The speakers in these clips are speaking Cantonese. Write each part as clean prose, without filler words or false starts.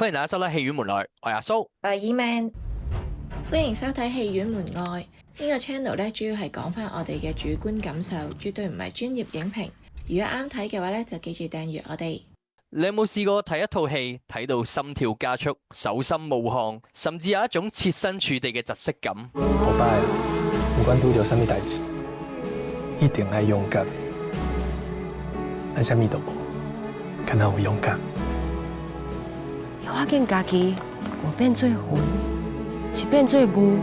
歡迎大家收睇《戲院門內》，我係阿蘇，我係 E-Man，歡迎收睇《戲院門外》呢個 channel 咧，主要係講翻我哋嘅主觀感受，絕對唔係專業影評。如果啱睇嘅話咧，就記住訂閱我哋。你有冇試過睇一套戲睇到心跳加速、手心冒汗，甚至有一種設身處地嘅窒息感？我爸不管拄到什麼代志，一定愛勇敢，咱什麼都無，敢若有勇敢。我見家己無變做雲，是變做霧，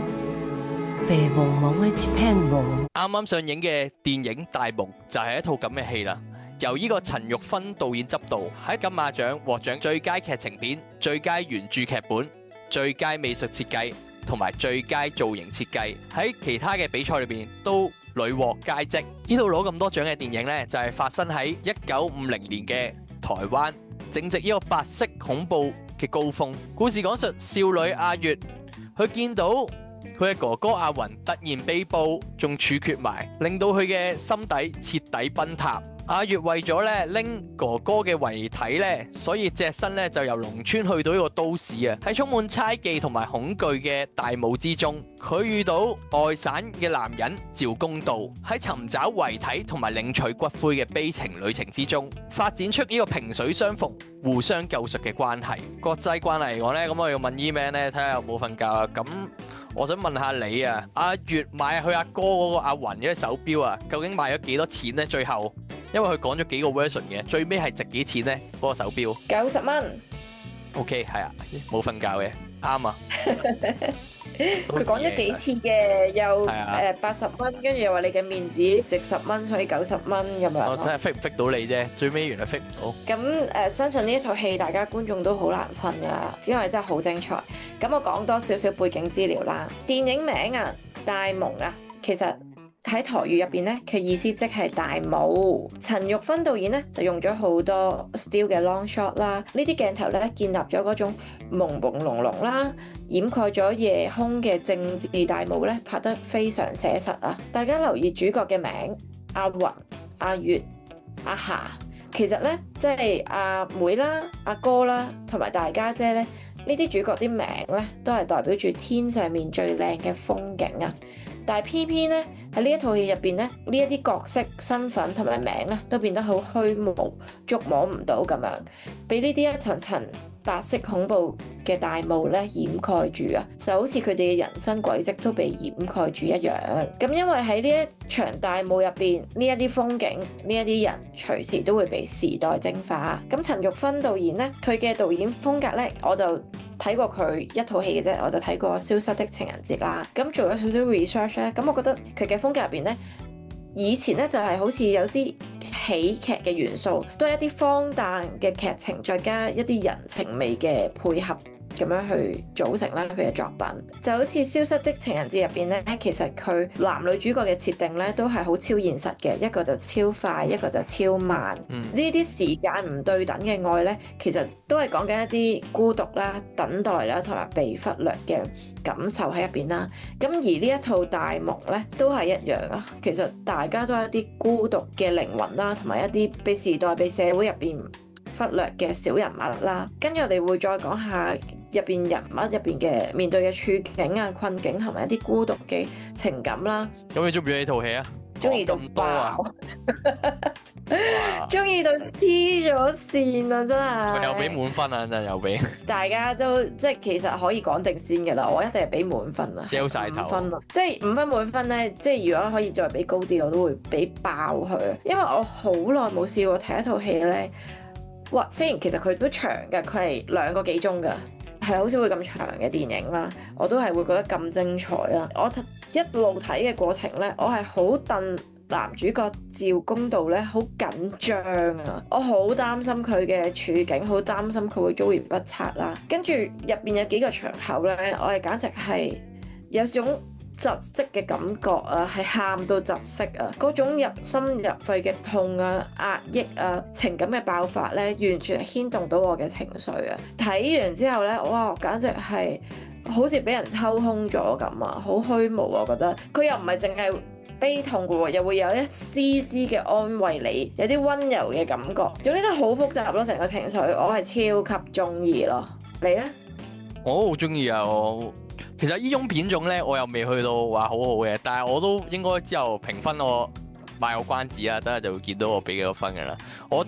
白茫茫的一片霧。啱啱上映嘅電影《大夢》就係一套咁嘅戲啦。由呢個陳玉芬導演執導，喺金馬獎獲獎最佳劇情片、最佳原著劇本、最佳美術設計同埋最佳造型設計，喺其他嘅比賽裏邊都屢獲佳績。呢套攞咁多獎嘅電影呢，就係發生喺1950年嘅台灣，正值呢個白色恐怖嘅高峰。故事講述少女阿月，佢見到佢嘅哥哥阿雲突然被捕，仲處決埋，令到佢嘅心底徹底崩塌。阿月為咗咧拎哥哥嘅遺體咧，所以隻身咧就由農村去到呢個都市啊！喺充滿猜忌同埋恐懼嘅大霧之中，佢遇到外省嘅男人趙公道，喺尋找遺體同埋領取骨灰嘅悲情旅程之中，發展出呢個萍水相逢、互相救贖嘅關係。國際關係嚟講咧，咁我要問 E-Man 咧，睇下有冇瞓覺啊？咁我想問下你啊，阿月買佢阿哥嗰個阿雲嘅手錶啊，究竟賣咗幾多錢呢？最後？因為佢講咗幾個 version 嘅，最尾係值幾錢呢？嗰個手錶90蚊。OK， 係啊，冇瞓覺嘅，啱啊。佢講咗幾次嘅，又80蚊，跟住又話你嘅面子值10蚊，所以90蚊咁樣。我真係 fit 唔 fit 到你啫，最尾原來 fit 唔到。咁相信呢一套戲大家觀眾都好難瞓㗎啦，因為真係好精彩。咁我講多少少背景資料啦。電影名啊，大夢啊，其實喺台語入邊咧，佢意思即係大霧。陳玉芬導演咧就用咗好多 still 嘅 long shot 啦，呢啲鏡頭咧建立咗嗰種朦朦朧朧啦，掩蓋咗夜空嘅政治大霧咧，拍得非常寫實啊！大家留意主角嘅名阿雲、阿月、阿霞，其實咧即係阿妹啦、阿哥啦同埋大家姐咧，呢啲主角啲名咧都係代表住天上面最靚嘅風景啊！但係偏偏咧喺呢一套戲入邊咧，呢一啲角色身份同埋名咧都變得好虛無，捉摸唔到咁樣，俾呢啲一層層白色恐怖嘅大霧咧掩蓋住啊，就好似佢哋嘅人生軌跡都被掩蓋住一樣。咁因為喺呢一場大霧入邊，呢一啲風景、呢一啲人隨時都會被時代蒸發。咁陳玉芬導演咧，佢嘅導演風格咧，我就睇過佢一套戲嘅啫，我就睇過《消失的情人節》啦。咁做咗少少 research 咧，咁我覺得佢嘅風格入邊咧，以前咧就係好似有啲喜劇嘅元素，都係一啲荒誕嘅劇情，再加一啲人情味嘅配合，咁樣去組成啦佢嘅作品。就好似《消失的情人節》入邊咧，其實佢男女主角嘅設定咧都係好超現實嘅，一個就超快，一個就超慢。呢啲時間唔對等嘅愛咧，其實都係講緊一啲孤獨啦、等待啦，同埋被忽略嘅感受喺入邊啦。咁而呢一套大夢咧都係一樣啊。其實大家都係一啲孤獨嘅靈魂啦，同埋一啲被時代、被社會入邊忽略嘅小人物啦。跟住我哋會再講下入邊人物入邊嘅面對嘅處境啊、困境同埋一啲孤獨嘅情感啦。咁你中唔中意呢套戲啊？中意到咁多啊！中意到黐咗線啊！真係又俾滿分啊！真係又俾。大家都即係其實可以講定先㗎啦，我一定係俾滿分啊，gel 晒頭5分啊！即係5分滿分咧，即係如果可以再俾高啲，我都會俾爆佢。因為我好耐冇試過睇一套戲咧，哇！雖然其實佢都長㗎，佢係2個幾鐘㗎。係好少會咁長嘅電影啦，我都係會覺得咁精彩啦。我一路睇嘅過程咧，我係好戥男主角趙公道咧，好緊張啊！我好擔心佢嘅處境，好擔心佢會遭遇不測啦。跟住入邊有幾個場口咧，我係簡直係有種窒息嘅感覺啊，係喊到窒息啊！嗰種入心入肺嘅痛啊、壓抑啊、情感嘅爆發咧，完全係牽動到我嘅情緒啊！睇完之後咧，哇，簡直係好似俾人抽空咗咁啊，好虛無啊！我覺得佢又唔係淨係悲痛嘅喎，又會有一絲絲嘅安慰你，有啲溫柔嘅感覺，總之都好複雜咯，成個情緒我係超級中意咯。你咧？我好中意啊！其實呢種片種咧，我又未去到話好好嘅，但係我都應該之後評分我賣個關子啊，等下就會見到我俾幾多分㗎啦。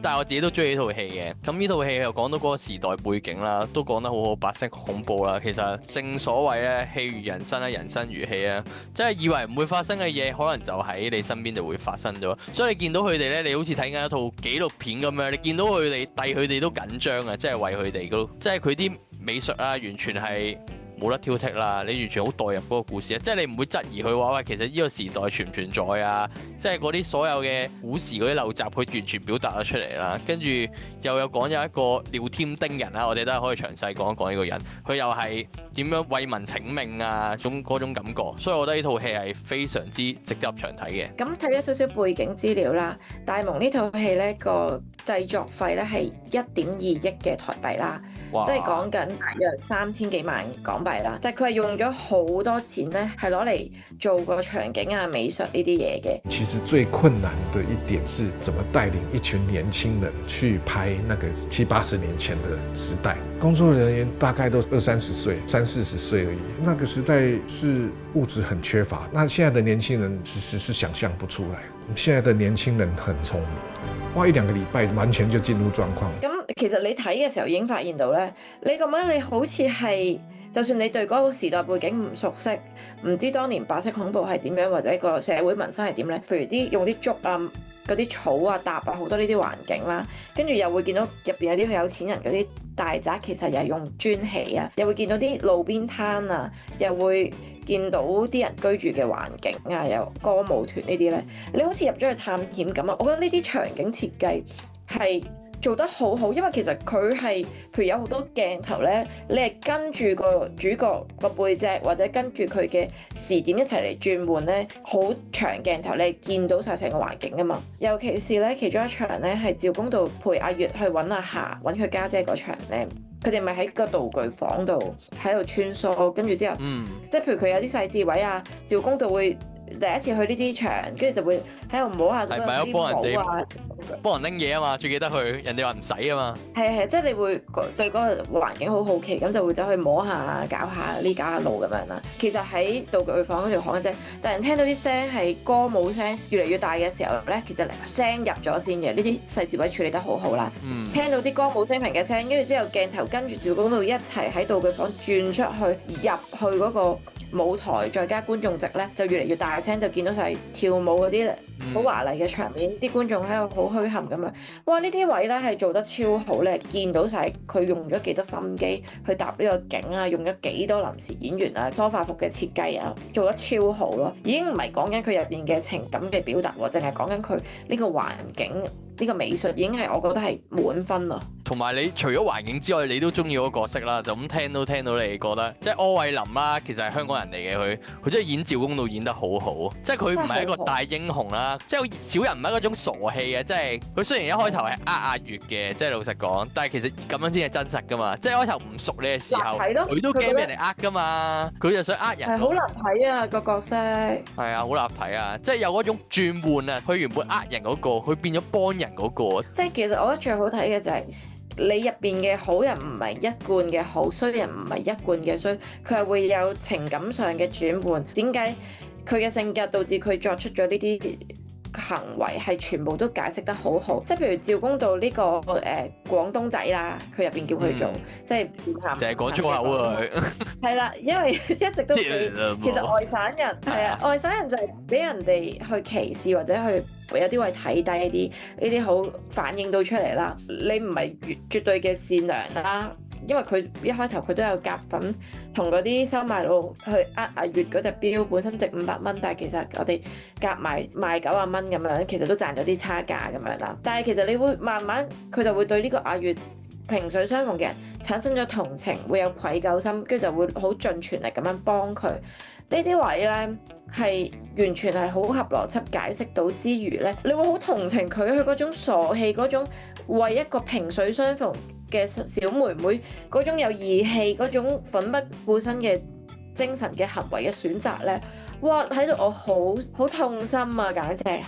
但係我自己都中意呢套戲嘅。咁呢套戲又講到嗰個時代背景啦，都講得好好，白色恐怖啦。其實正所謂咧，戲如人生啦，人生如戲啊，即係以為唔會發生嘅嘢，可能就喺你身邊就會發生咗。所以你見到佢哋咧，你好似睇緊一套紀錄片咁樣，你見到佢哋遞佢哋都緊張啊，即係為佢哋嗰，即係佢啲美術啊，完全係冇得挑剔啦，你完全好代入嗰個故事啊！即係你唔會質疑佢話喂，其實呢個時代存唔存在啊？即係嗰啲所有嘅古時嗰啲陋習，佢完全表達咗出嚟啦。跟住又有講有一個廖添丁人啦，我哋都係可以詳細講一講呢個人，佢又係點樣為民請命啊？嗰種感覺，所以我覺得呢套戲係非常之值得入場睇嘅。咁睇咗少少背景資料啦，大蒙呢套戲咧個製作費咧係1.2億嘅台幣啦，哇即係講緊大約3000幾萬港幣啦。但係佢係用咗好多錢咧，係攞嚟做個場景啊、美術呢啲嘢嘅。其實最困難的一點是怎麼帶領一群年輕人去拍那個70、80年前的時代。工作人員大概都20、30歲、30、40歲而已。那個時代是物質很缺乏，那現在的年輕人其實是想象不出來。現在的年輕人很聰明，花1、2個禮拜完全就進入狀況。咁其實你睇嘅時候已經發現到咧，你咁樣你好似係，就算你對嗰個時代背景唔熟悉，唔知當年白色恐怖係點樣，或者個社會民生係點咧，譬如用啲竹啊、嗰啲草啊、搭啊好多呢啲環境啦，跟住又會見到入邊有啲有錢人嗰啲大宅，其實又係用磚起啊，又會見到啲路邊攤啊，又會見到啲人居住嘅環境啊，有歌舞團呢啲咧，你好似入咗去探險咁啊！我覺得呢啲場景設計係做得好好，因為其實佢係譬如有好多鏡頭咧，你係跟住個主角個背脊或者跟住佢嘅視點一齊嚟轉換咧，好長鏡頭你係見到晒成個環境噶嘛。尤其是咧其中一場咧係趙公道陪阿月去揾阿霞揾佢家姐嗰場咧，佢哋咪喺個道具房度喺度穿梭，跟住之後，即係譬如佢有啲細節位啊，趙公道會第一次去呢啲場，跟住就會喺度摸下嗰啲帽啊，幫人拎嘢啊嘛，最記得佢，人哋話唔使啊嘛。係，即係你會對嗰個環境好好奇，咁就會走去摸下、搞下呢、搞下路咁樣啦。其實喺道具房嗰條巷啫，但係聽到啲聲係歌舞聲越嚟越大嘅時候咧，其實聲入咗先嘅，呢啲細節位處理得好好啦。聽到啲歌舞升平嘅聲，跟住之後鏡頭跟住趙公道一齊喺道具房轉出去入去嗰個舞台，再加觀眾席咧，就越嚟越大聲，就見到晒跳舞嗰啲好華麗嘅場面，啲觀眾喺度好墟冚咁樣。哇！呢啲位咧係做得超好咧，見到晒佢用咗幾多心機去搭呢個景啊，用咗幾多臨時演員啊，梳化服嘅設計啊，做得超好咯。已經唔係講緊佢入邊嘅情感嘅表達喎，淨係講緊佢呢個環境。呢個美術已經係我覺得係滿分咯。同埋你除咗環境之外，你都中意嗰個角色啦。就咁聽到你覺得，即係柯煒林啦，其實係香港人嚟嘅佢真係演趙公道演得好好。即係佢唔係一個大英雄啦，即係小人唔係嗰種傻氣嘅。即係佢雖然一開頭係阿月嘅，即係老實講，但係其實咁樣先係真實噶嘛。即係一開頭唔熟你嘅時候，佢都驚俾人哋呃噶嘛。佢就想呃人。係好立體啊個角色。係啊，好立體啊，即係有嗰種轉換啊。佢原本呃人嗰個，佢變咗幫人嗰個。即係其實我覺得最好睇嘅就係你入邊嘅好人唔係一貫嘅好，衰人唔係一貫嘅衰，佢係會有情感上嘅轉換。點解佢嘅性格導致佢作出咗呢啲行為，係全部都解釋得好好。即係譬如趙公道呢個廣東仔啦，佢入邊叫佢做即係成日講粗口啊佢。係啦，因為一直都其實外省人係啊，外省人就係俾人哋去歧視或者去。有啲位睇低呢啲好反映到出嚟啦。你唔係絕對嘅善良啦，因為佢一開頭佢都有夾粉同嗰啲收賣佬去阿月嗰隻錶，本身值500蚊，但係其實我哋夾埋賣90蚊咁樣，其實都賺咗啲差價咁樣啦。但係其實你會慢慢佢就會對呢個阿月萍水相逢嘅人產生咗同情，會有愧疚心，跟住就會好盡全力咁樣幫佢。呢啲位咧係完全係好合邏輯解釋到之餘咧，你會好同情佢嗰種傻氣，嗰種為一個萍水相逢嘅小妹妹嗰種有義氣、嗰種奮不顧身嘅精神嘅行為嘅選擇咧，哇！睇到我好痛心啊，簡直係。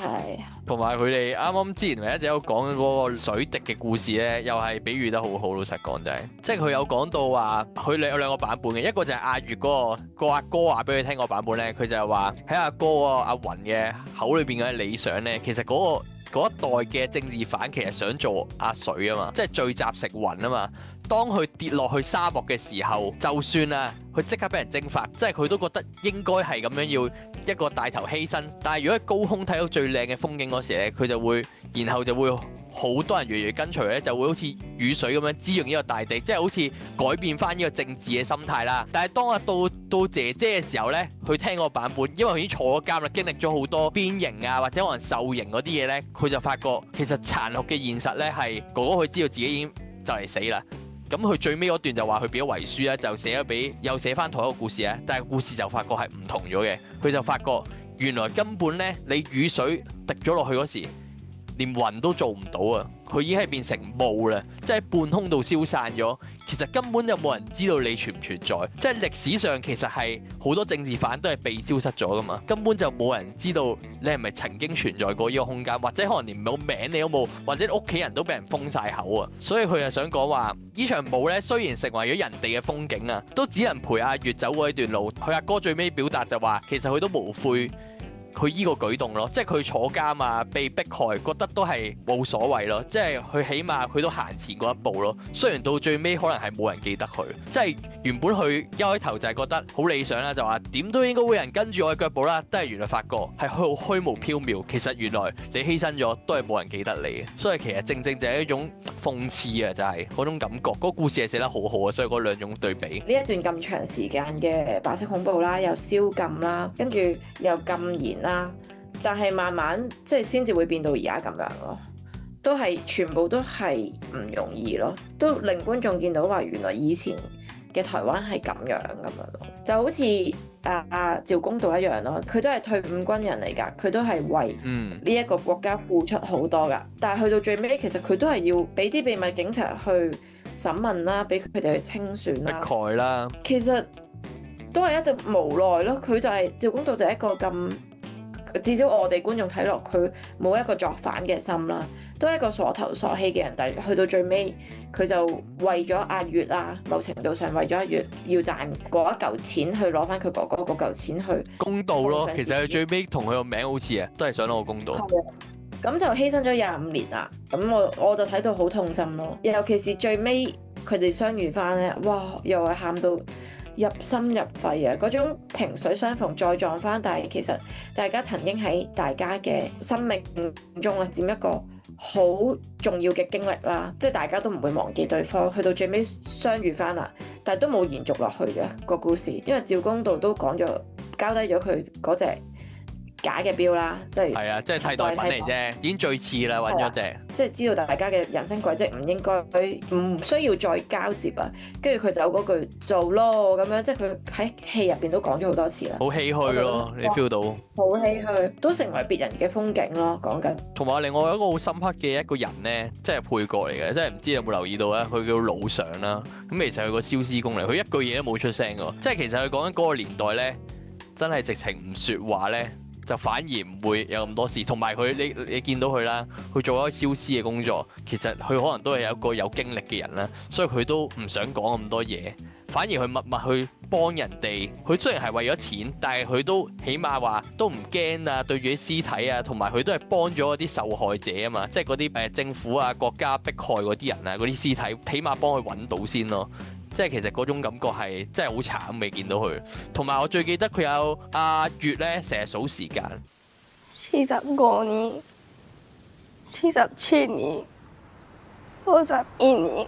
同埋佢哋啱啱之前咪一直有講緊嗰個水滴嘅故事咧，又係比喻得好好。老實講就係，即係佢有講到話，佢有兩個版本嘅，一個就係阿月個阿哥話俾佢聽個版本咧，佢就係話喺阿哥阿雲嘅口裏邊嘅理想咧，其實嗰一代嘅政治犯其實想做阿水啊嘛，即係聚集成雲啊嘛。當佢跌落去沙漠嘅時候，就算啊，佢即刻俾人蒸發，即係佢都覺得應該係咁樣要一個帶頭犧牲。但係如果喺高空睇到最靚嘅風景嗰時咧，佢就會，然後就會好多人越嚟越跟隨咧，就會好似雨水咁樣滋潤呢個大地，即係好似改變翻呢個政治嘅心態啦。但係當到姐姐嘅時候咧，佢聽個版本，因為佢已經坐咗監啦，經歷咗好多鞭刑啊或者可能受刑嗰啲嘢咧，佢就發覺其實殘酷嘅現實咧係哥哥佢知道自己已經就嚟死啦。咁佢最尾嗰段就話佢變咗遺書啦，就寫咗俾又寫翻同一個故事啊，但係故事就發覺係唔同咗嘅。佢就發覺原來根本咧，你雨水滴咗落去嗰時，連雲都做唔到啊！佢已經係變成霧啦，即係半空度消散咗。其實根本就冇人知道你存唔存在，即係歷史上其實係好多政治犯都係被消失咗噶嘛，根本就冇人知道你係咪曾經存在過呢個空間，或者可能連冇名你都冇，或者屋企人都俾人封晒口啊！所以佢就想講話，呢場霧咧雖然成為咗人哋嘅風景啊，都只能陪阿月走過一段路。佢阿哥最尾表達就話，其實佢都無悔佢依個舉動咯，即係佢坐監啊，被迫害，覺得都係冇所謂咯，即係佢起碼佢都行前嗰一步咯。雖然到最尾可能係冇人記得佢，即係原本佢一開頭就係覺得好理想啦，就話點都應該會有人跟住我嘅腳步啦，都係原來發覺係好虛無縹緲。其實原來你犧牲咗都係冇人記得你嘅，所以其實正正就係一種諷刺啊，就係嗰種感覺。嗰個故事係寫得好好啊，所以嗰兩種對比。呢一段咁長時間嘅白色恐怖啦，又宵禁啦，跟住又禁言啦，但係慢慢即係先至會變到而家咁樣咯，都係全部都係唔容易咯，都令觀眾見到話原來以前嘅台灣係咁樣咯，就好似趙公道一樣咯，佢都係退伍軍人嚟㗎，佢都係為呢一個國家付出好多㗎，但係去到最尾其實佢都係要俾啲秘密警察去審問啦，俾佢哋去清算啦，一概啦，其實都係一種無奈咯。佢就係趙公道就係一個咁，至少我哋觀眾睇落佢冇一個作反嘅心啦，都係一個傻頭傻氣嘅人。但係去到最尾，佢就為咗阿月啊，某程度上為咗阿月要賺嗰一嚿錢去攞翻佢哥哥嗰嚿錢去公道咯。其實佢最尾同佢個名好似啊，都係想攞個公道。咁就犧牲咗25年啦。咁我就睇到好痛心咯。尤其是最尾佢哋相遇翻咧，哇！又係喊到入心入肺啊！嗰種萍水相逢再撞翻，但係其實大家曾經喺大家嘅生命中啊佔一個好重要嘅經歷啦，即係大家都唔會忘記對方。去到最尾相遇翻啦，但係都冇延續落去嘅個故事，因為趙公道都講咗交低咗佢嗰隻假嘅錶啦，即係係啊，即係替代品嚟啫，已經最似啦，揾咗隻，即係知道大家嘅人生軌跡唔應該，唔需要再交接啊。跟住佢走嗰句做咯咁樣，即係佢喺戲入邊都講咗好多次啦。好唏噓咯，你 feel 到？好唏噓，都成為別人嘅風景咯。講緊。同埋另外有一個好深刻嘅一個人咧，即係配角嚟嘅，即係唔知有冇留意到咧？佢叫老上啦，咁其實佢個蕭師公嚟，佢一句嘢都冇出聲嘅，即係其實佢講緊嗰個年代咧，真係直情唔説話咧。就反而唔會有咁多事，同埋佢你見到佢啦，佢做咗燒屍嘅工作，其實佢可能都係有一個有經歷嘅人啦，所以佢都唔想講咁多嘢，反而佢默默去幫人哋。佢雖然係為咗錢，但係佢都起碼話都唔驚啊，對住啲屍體啊，同埋佢都係幫咗嗰啲受害者啊嘛，即係嗰啲政府啊國家迫害嗰啲人啊，嗰啲屍體起碼幫佢揾到先咯。即係其實嗰種感覺係真係好慘，未見到佢。同埋我最記得佢有阿月咧，成日數時間。45年、47年、51年。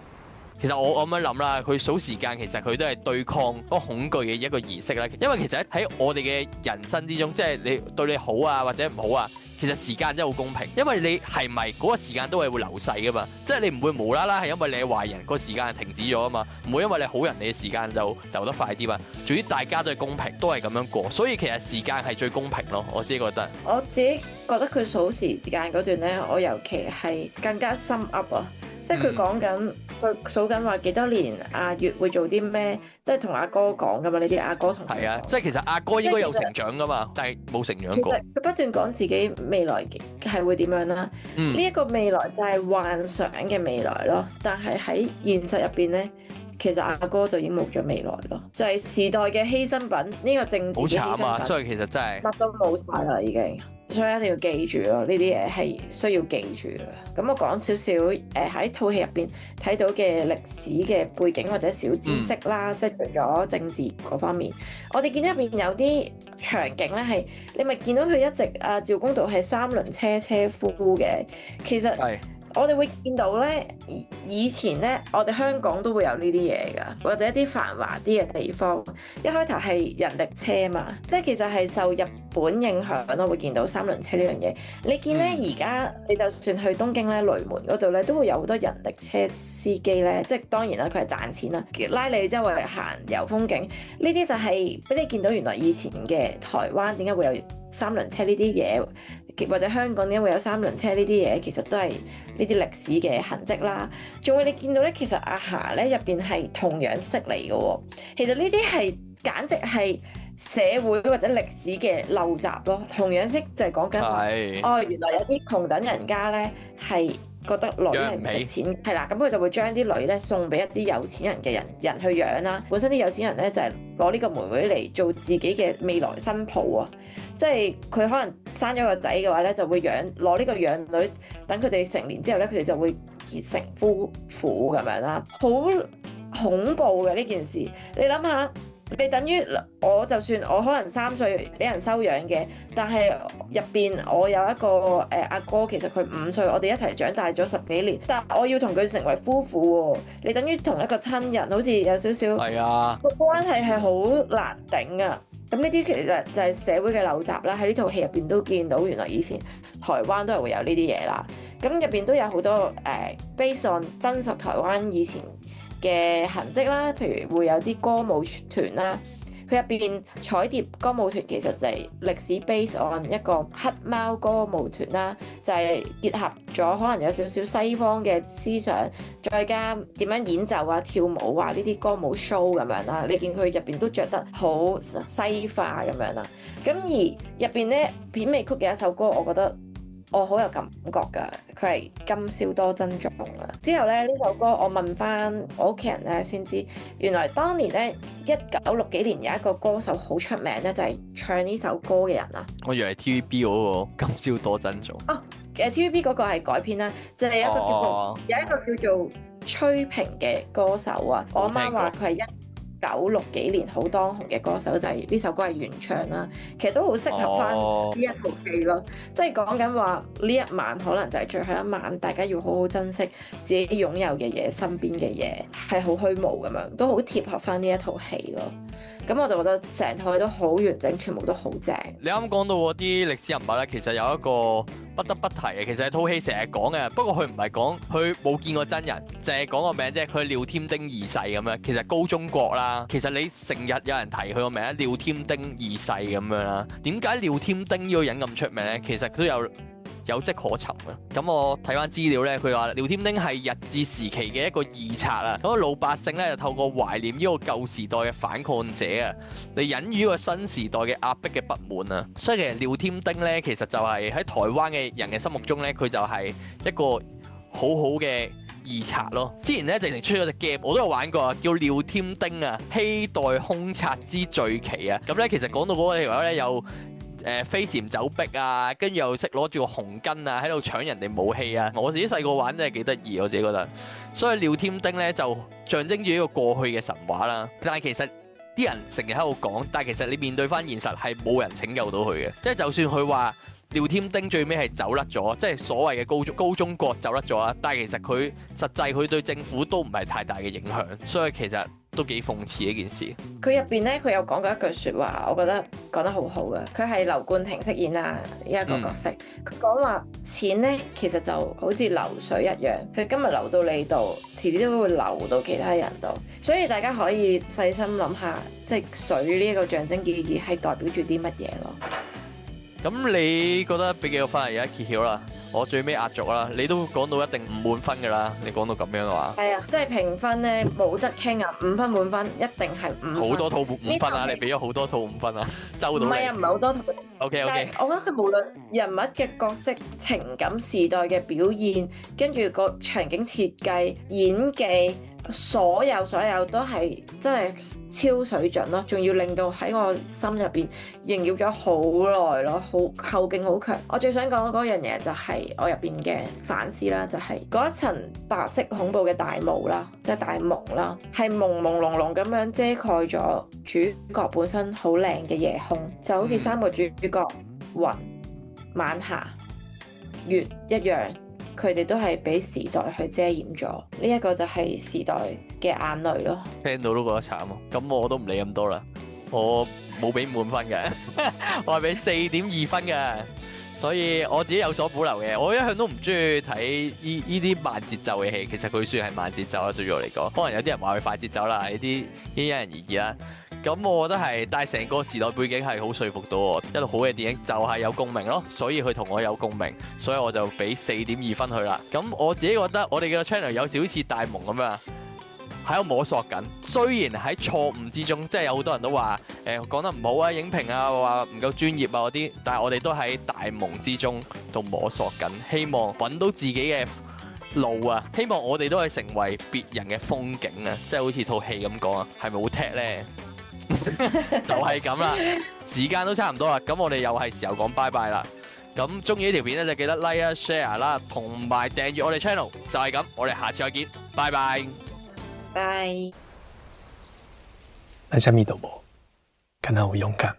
其實我咁樣諗啦，佢數時間其實佢都係對抗嗰個恐懼嘅一個儀式啦。因為其實喺我哋嘅人生之中，即係你對你好啊或者唔好啊，其實時間真係好公平。因為你係咪嗰個時間都係會流逝噶嘛？即係你唔會無啦啦係因為你係壞人，個時間係停止咗啊嘛。唔會因為你好人，你嘅時間就流得快啲嘛。總之大家都係公平，都係咁樣過，所以其實時間係最公平咯。我自己覺得。我自己覺得佢數時間嗰段咧，我尤其係更加心噏啊！即係佢講緊佢數緊話幾多年阿月會做啲咩，即係同阿哥講噶嘛，呢啲阿哥同佢係啊，講即係其實阿哥應該有成長噶嘛，但係冇成長過其實。佢不斷講自己未來係會點樣啦。呢一個未來就係幻想嘅未來咯，但係喺現實入邊咧，其實阿哥就已經冇咗未來咯，就係時代嘅犧牲品，呢個政治好嘅犧慘啊！牲品，所以其實真係乜都冇晒啦已經。所以一定要記住咯，呢啲嘢係需要記住嘅。咁我講少少喺套戲入邊睇到嘅歷史嘅背景或者小知識啦，即係除咗政治嗰方面，我哋見到入邊有啲場景咧係你咪見到佢一直趙公道係三輪車夫嘅，其實係我哋會見到咧，以前咧我哋香港都會有呢啲嘢㗎，或者一啲繁華啲嘅地方，一開頭係人力車嘛，即係其實係受日本影響咯，會見到三輪車呢樣嘢。你見咧而家你就算去東京咧雷門嗰度咧，都會有好多人力車司機咧，即係當然啦，佢係賺錢啦，拉你周圍行遊風景，呢啲就係俾你見到原來以前嘅台灣點解會有三輪車呢啲嘢。或者香港點解會有三輪車呢啲嘢，其實都係呢啲歷史嘅痕跡啦。仲會你見到咧，其實阿霞咧入邊係同樣式嚟嘅喎。其實呢啲係簡直係社會或者歷史嘅陋習咯。同樣式就係講緊話，哦，原來有啲窮等人家咧係覺得女係唔值錢，係啦，咁佢就會將啲女咧送俾一啲有錢人嘅人去養啦。本身啲有錢人咧就係攞呢個妹妹嚟做自己嘅未來新抱啊。即係佢可能生咗個仔嘅話咧，就會攞呢個養女，等佢哋成年之後咧，佢哋就會結成夫婦咁樣啦。好恐怖嘅呢件事，你諗下，你等於我就算我可能3歲俾人收養嘅，但係入邊我有一個阿哥，其實佢5歲，我哋一齊長大咗10幾年，但係我要同佢成為夫婦喎，你等於同一個親人，好似有少少係啊，個關係係好難頂啊！咁呢啲其實就係社會嘅陋習啦，喺呢套戲入邊都見到，原來以前台灣都係會有呢啲嘢啦。咁入邊都有好多based on 真實台灣以前嘅痕跡啦，譬如會有啲歌舞團啦。佢入邊彩蝶歌舞團其實就係歷史 base on 一個黑貓歌舞團啦，就係結合咗可能有少少西方嘅思想，再加點樣演奏啊、跳舞啊呢啲歌舞 show 咁樣啦。你見佢入邊都着得好西化咁樣啦。咁而入邊咧片尾曲嘅一首歌，我覺得我好有感覺㗎，佢係今宵多珍重啊！之後咧呢首歌我問翻我屋企人咧先知，原來當年咧1960幾年有一個歌手好出名咧，就係唱呢首歌嘅人啊！我以為 TVB 嗰個今宵多珍重。哦，TVB 嗰個係改編啦，就係有一個叫做崔萍嘅歌手啊，我媽話佢係1960幾年好當紅嘅歌手，就係呢首歌係原唱啦，其實都好適合翻呢一套戲咯。即係講緊話呢一晚可能就係最後一晚，大家要好好珍惜自己擁有嘅嘢，身邊嘅嘢係好虛無咁樣，都好貼合翻呢一套戲咯。咁我就覺得成套戲都好完整，全部都好正。你啱講到嗰啲歷史人物咧，其實有一個不得不提嘅，其實套戲成日講嘅，不過佢唔係講佢冇見過真人，淨係講個名啫。佢廖添丁二世咁樣，其實高中國啦，其實你成日有人提佢個名，廖添丁二世咁樣啦。點解廖添丁呢個人咁出名咧？其實都有跡可尋嘅。咁我睇翻資料咧，佢話廖添丁係日治時期嘅一個義賊啊。咁老百姓咧就透過懷念呢個舊時代嘅反抗者啊，嚟隱喻呢個新時代嘅壓迫嘅不滿啊。所以其實廖添丁咧，其實就係喺台灣嘅人嘅心目中咧，佢就係一個好好嘅義賊咯。之前咧直情出咗隻 game，我都有玩過啊，叫廖添丁啊，希代兇賊之罪旗啊。咁咧其實講到嗰個條友咧有飛檐走壁啊，跟住又識攞住個紅巾啊，喺度搶人哋武器啊！我自己細個玩真係幾得意，我自己覺得。所以廖添丁咧就象徵住一個過去嘅神話啦。但係其實啲人成日喺度講，但係其實你面對翻現實係冇人拯救到佢嘅。即係就算佢話廖添丁最尾係走甩咗，即係所謂嘅高中國走甩咗啦，但係其實佢實際佢對政府都唔係太大嘅影響，所以其實都幾諷刺呢件事。佢入邊咧，佢有講過一句説話，我覺得講得好好嘅。佢係劉冠廷飾演啊呢一個角色。佢講話錢咧，其實就好似流水一樣，佢今日流到你度，遲啲都會流到其他人度。所以大家可以細心諗下，即係水呢一個象徵意義係代表住啲乜嘢咯。咁你覺得俾幾多分啊？而家揭曉啦，我最尾壓軸啦，你都講到一定唔滿分㗎啦，你講到咁樣嘅話，係啊，即係評分咧冇得傾啊，5分滿分一定係5分。好多套5分啊！你俾咗好多套5分啊，周到你。唔係啊，唔係好多套。 OK 但 OK，係我覺得佢無論人物嘅角色、情感、時代嘅表現，跟住個場景設計、演技，所有都係真係超水準咯，仲要令到喺我心入邊縈繞咗好耐咯，好後勁好強。我最想講嗰樣嘢就係我入邊嘅反思啦，就係嗰一層白色恐怖嘅大霧啦，即係大蒙啦，係朦朦朧朧咁樣遮蓋咗主角本身好靚嘅夜空，就好似3個主角雲、晚霞、月一樣。佢哋都係俾時代去遮掩咗，呢一個就係時代嘅眼淚咯。聽到都覺得慘啊！咁我都唔理咁多啦，我冇俾滿分嘅，我係俾4.2分嘅，所以我自己有所保留嘅。我一向都唔中意睇呢啲慢節奏嘅戲，其實佢算係慢節奏啦，對於我嚟講。可能有啲人話佢快節奏啦，呢啲因人而異啦。咁我覺得係，但係成個時代背景係好說服到我。一套好嘅電影就係有共鳴咯，所以佢同我有共鳴，所以我就俾4.2分佢啦。咁我自己覺得我哋嘅 channel 有少少似大蒙咁樣，喺度摸索緊。雖然喺錯誤之中，即係有好多人都話講得唔好啊，影評啊話唔夠專業啊嗰啲，但係我哋都喺大蒙之中度摸索緊，希望揾到自己嘅路啊！希望我哋都可以成為別人嘅風景啊！即係好似套戲咁講啊，係咪好踢呢？就係咁啦，時間都差唔多啦，咁我哋又係時候講拜拜啦。咁中意呢條片咧就記得 like 啊 share 啦，同埋訂閱我哋 channel， 就係咁，我哋下次再見，拜拜。拜。咱啥物都无，敢若有勇敢。